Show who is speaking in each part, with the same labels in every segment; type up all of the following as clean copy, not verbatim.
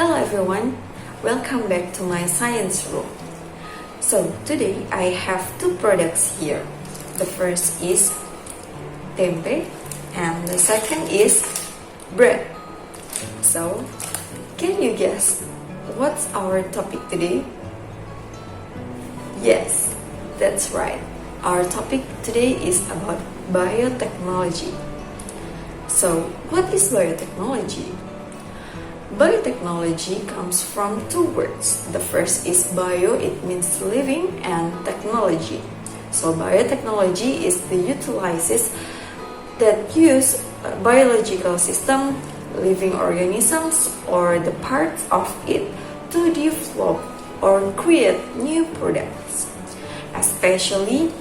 Speaker 1: Hello everyone, welcome back to my science room. So today I have two products here. The first is tempe and the second is bread. So can you guess what's our topic today? Yes, that's right. Our topic today is about biotechnology. So what is biotechnology? Biotechnology comes from two words. The first is bio, it means living, and technology. So biotechnology is the utilizes that use biological system, living organisms, or the parts of it to develop or create new products. Especially,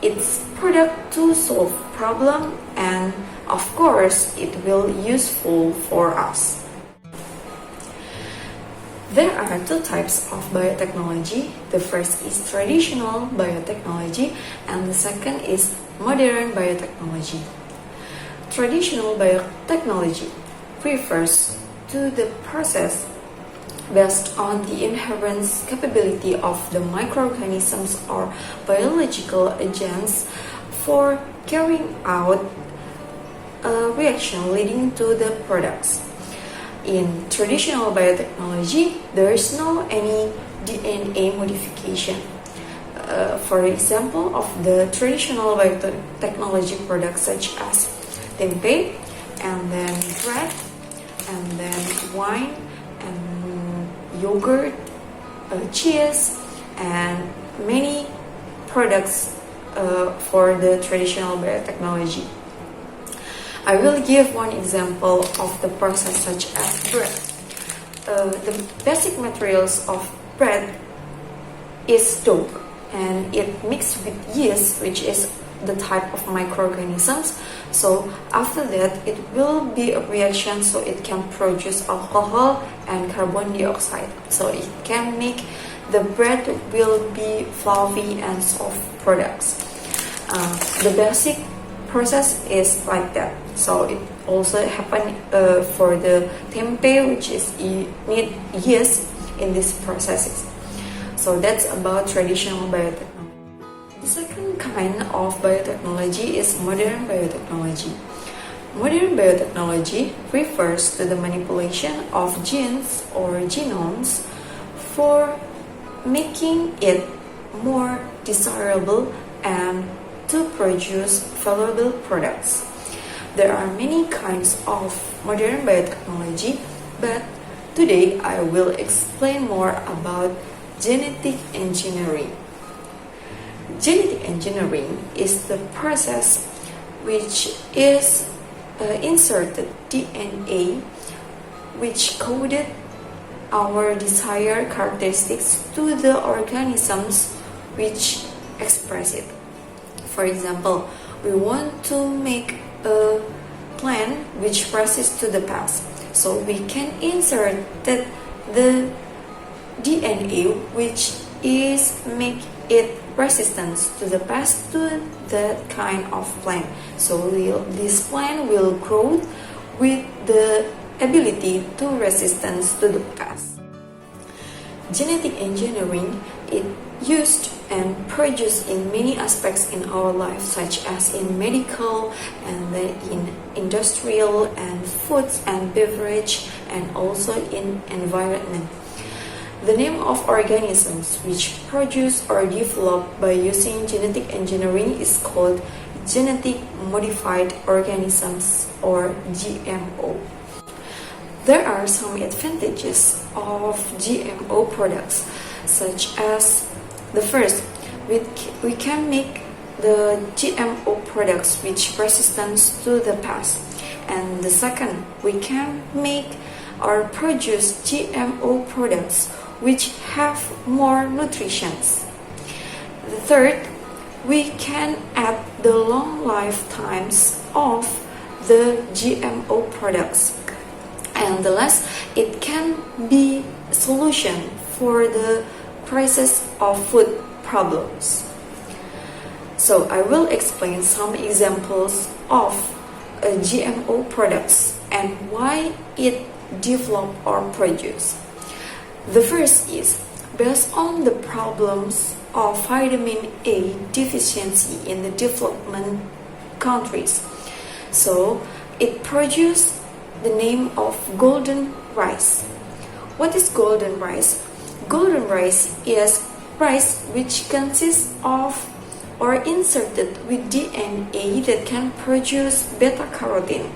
Speaker 1: it's product to solve problem, and of course, it will useful for us. There are two types of biotechnology. The first is traditional biotechnology and the second is modern biotechnology. Traditional biotechnology refers to the process based on the inherent capability of the microorganisms or biological agents for carrying out a reaction leading to the products. In traditional biotechnology, there is no any DNA modification. For example, of the traditional biotechnology products such as tempeh, and then bread, and then wine, and yogurt, cheese, and many products for the traditional biotechnology. I will give one example of the process such as bread. The basic materials of bread is dough, and it mixed with yeast, which is the type of microorganisms. So after that, it will be a reaction, so it can produce alcohol and carbon dioxide. So it can make the bread will be fluffy and soft products. The basic process is like that. So it also happen for the tempeh, which is need yeast in these processes. So that's about traditional biotechnology. The second kind of biotechnology is modern biotechnology. Modern biotechnology refers to the manipulation of genes or genomes for making it more desirable and to produce valuable products. There are many kinds of modern biotechnology, but today I will explain more about genetic engineering. Genetic engineering is the process which is inserted DNA which coded our desired characteristics to the organisms which express it. For example, we want to make a plant which resists to the pest. So we can insert that the DNA which is make it resistant to the pest to that kind of plant. So this plant will grow with the ability to resistance to the pest. Genetic engineering is used and produced in many aspects in our life, such as in medical and then in industrial and foods and beverage, and also in environment. The name of organisms which produce or develop by using genetic engineering is called genetic modified organisms or GMO. There are some advantages of GMO products, such as the first, we can make the GMO products which resistant to the pest. And the second, we can make or produce GMO products which have more nutrition. The third, we can add the long lifetimes of the GMO products. And the last, it can be a solution for the crisis of food problems. So I will explain some examples of GMO products and why it develop or produce. The first is based on the problems of vitamin A deficiency in the development countries. So it produced the name of golden rice. What is golden rice? Golden rice is rice which consists of or inserted with DNA that can produce beta-carotene.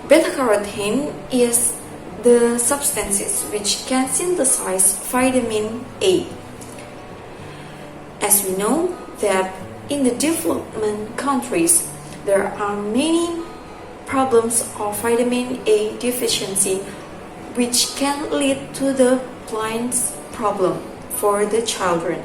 Speaker 1: Beta-carotene is the substances which can synthesize vitamin A. As we know that in the development countries, there are many problems of vitamin A deficiency which can lead to the blindness problem for the children.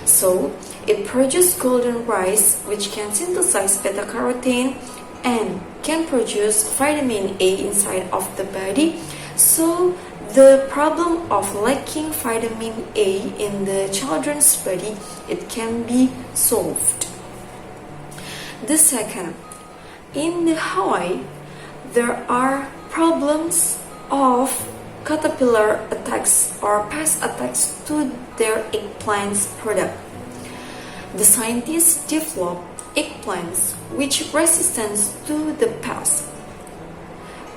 Speaker 1: So it produces golden rice which can synthesize beta-carotene and can produce vitamin A inside of the body. So the problem of lacking vitamin A in the children's body, it can be solved. The second, in the Hawaii, there are problems of caterpillar attacks or pest attacks to their eggplants product. The scientists developed eggplants which resistant to the pests,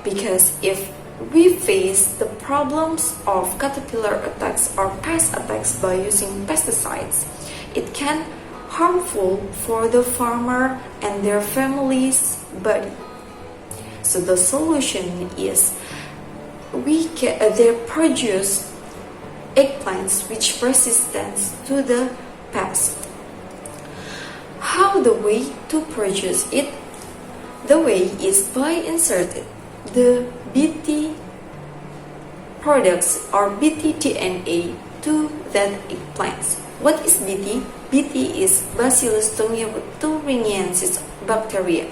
Speaker 1: because if we face the problems of caterpillar attacks or pest attacks by using pesticides, it can harmful for the farmer and their families' body. So the solution is they produce eggplants which resistant to the pest. How the way to produce it? The way is by inserting the BT products or BT DNA to that eggplants. What is BT? BT is Bacillus thuringiensis bacteria.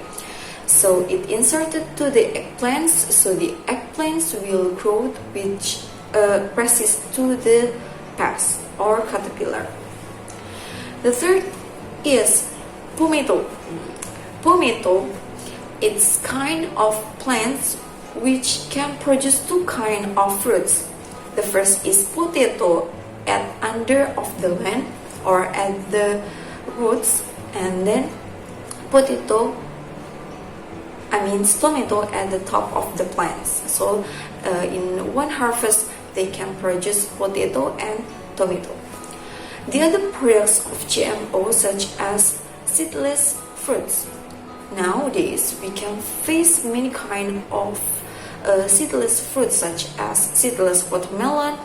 Speaker 1: So it inserted to the eggplants, so the eggplants will grow which resist to the pest or caterpillar. The third is palmetto. Palmetto, it's kind of plants which can produce two kind of fruits. The first is potato at under of the land or at the roots, and then tomato at the top of the plants. So in one harvest they can produce potato and tomato. The other products of GMO such as seedless fruits. Nowadays we can face many kind of seedless fruits such as seedless watermelon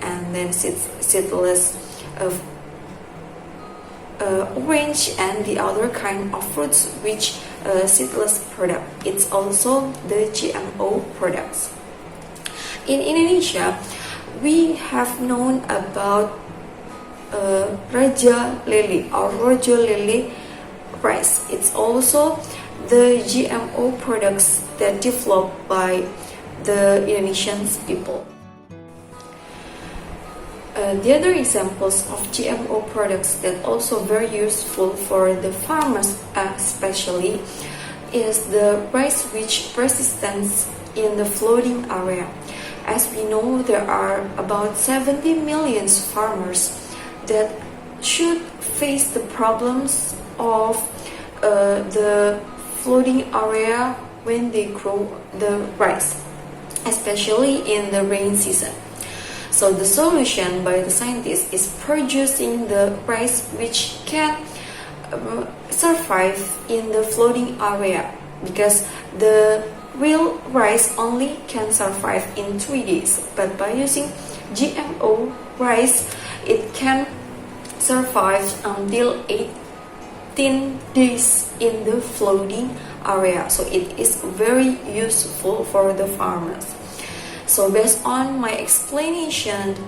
Speaker 1: and then seedless orange and the other kind of fruits which seedless product. It's also the GMO products. In Indonesia, we have known about Raja Lele or Rojo Lele rice. It's also the GMO products that developed by the Indonesian people. The other examples of GMO products that also very useful for the farmers especially is the rice which resistance in the flooding area. As we know, there are about 70 million farmers that should face the problems of the flooding area when they grow the rice, especially in the rain season. So the solution by the scientists is producing the rice which can survive in the flooding area, because the real rice only can survive in 3 days, but by using GMO rice it can survive until 18 days in the flooding area. So it is very useful for the farmers. So based on my explanation,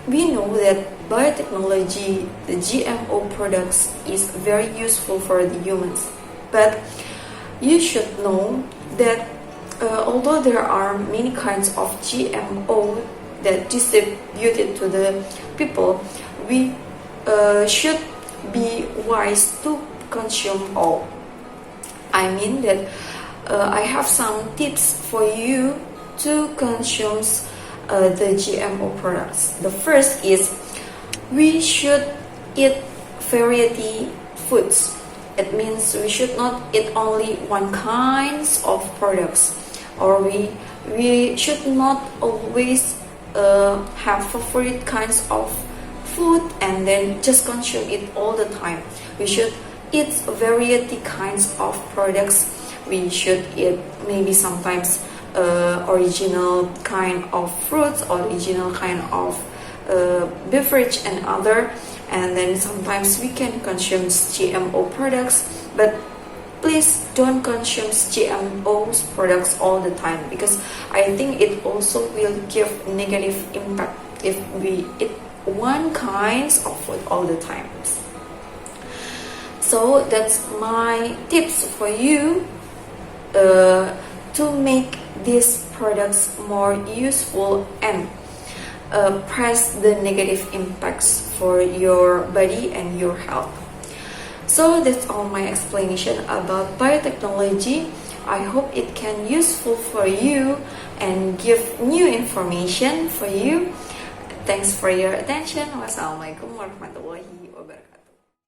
Speaker 1: we know that biotechnology, the GMO products, is very useful for the humans. But you should know that although there are many kinds of GMO that distributed to the people, we should be wise to consume all. I mean that I have some tips for you to consume the GMO products. The first is we should eat variety foods. It means we should not eat only one kind of products, or we should not always have favorite kinds of food and then just consume it all the time. We should eat variety kinds of products. We should eat maybe sometimes original kind of fruits, original kind of beverage and other, and then sometimes we can consume GMO products, but please don't consume GMO products all the time, because I think it also will give negative impact if we eat one kind of food all the time. So that's my tips for you to make these products more useful and press the negative impacts for your body and your health. So that's all my explanation about biotechnology. I hope it can useful for you and give new information for you. Thanks for your attention. Wassalamualaikum warahmatullahi